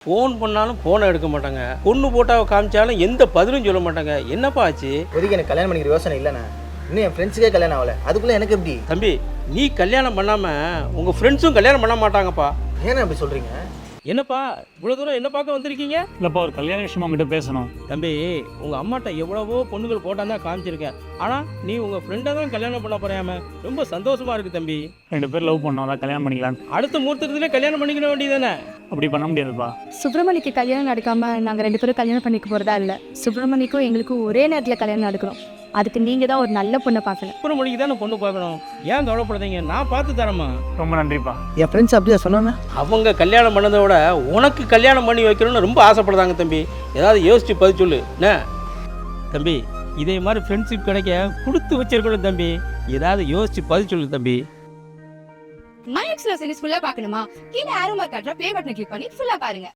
Phone பண்ணாலும் ஃபோனை எடுக்க மாட்டாங்க. பொண்ணு போட்டாவை காமிச்சாலும் எந்த பதிலும் சொல்ல மாட்டாங்க. என்னப்பா ஆச்சு? ஒதுக்கி எனக்கு கல்யாணம் பண்ணிக்கிற யோசனை இல்லைண்ணா. இன்னும் என் ஃப்ரெண்ட்ஸுக்கே கல்யாணம் ஆகலை, அதுக்குள்ளே எனக்கு எப்படி? தம்பி, நீ கல்யாணம் பண்ணாமல் உங்கள் ஃப்ரெண்ட்ஸும் கல்யாணம் பண்ண மாட்டாங்கப்பா. ஏன்னா அப்படி சொல்கிறீங்க? என்னப்பா இவ்வளோ தூரம் என்ன பார்க்க வந்திருக்கீங்க? இல்லைப்பா, ஒரு கல்யாண விஷயமா கிட்ட பேசணும். தம்பி, உங்கள் அம்மாட்ட எவ்வளவோ பொண்ணுகள் போட்டால் தான் காமிச்சிருக்கேன். ஆனால் நீ உங்கள் ஃப்ரெண்டை தான் கல்யாணம் பண்ண போறியாம? ரொம்ப சந்தோஷமாக இருக்குது தம்பி. 2 பேர் லவ் பண்ணோம், அதான் கல்யாணம் பண்ணிக்கலாம். அடுத்த முகூர்த்தத்துலேயே கல்யாணம் பண்ணிக்கிற வேண்டியதானே? அப்படி பண்ண முடியாதுப்பா. சுப்பிரமணிக்கு கல்யாணம் நடக்காம நாங்கள் 2 பேரும் கல்யாணம் பண்ணிக்க போகிறதா இல்லை. சுப்பிரமணிக்கும் எங்களுக்கும் ஒரே நேரத்தில் கல்யாணம் நடக்கணும். அதுக்கு நீங்கள் தான் ஒரு நல்ல பொண்ணை பார்க்கணும். சுப்பிரமணிக்கு தானே பொண்ணு பார்க்கணும். ஏன் கவலைப்படுறீங்க? நான் பார்த்து தரேம்மா. ரொம்ப நன்றிப்பா. என் ஃப்ரெண்ட்ஸ் அப்படியே சொன்னாங்க. அவங்க கல்யாணம் பண்ணதை விட உனக்கு கல்யாணம் பண்ணி வைக்கணும்னு ரொம்ப ஆசைப்படுறாங்க தம்பி. ஏதாவது யோசிச்சு பதில் சொல்லு. என்ன தம்பி, இதே மாதிரி ஃப்ரெண்ட்ஷிப் கிடைக்க கொடுத்து வச்சிருக்கணும் தம்பி. ஏதாவது யோசிச்சு பதில் சொல்லு தம்பி. மைக்ஸ்ல சீரிஸ் ஃபுல்லா பார்க்கணுமா? கீழ ஆரோ மார்க் காட்டுற ப்ளே பட்டனை கிளிக் பண்ணி ஃபுல்லா பாருங்க.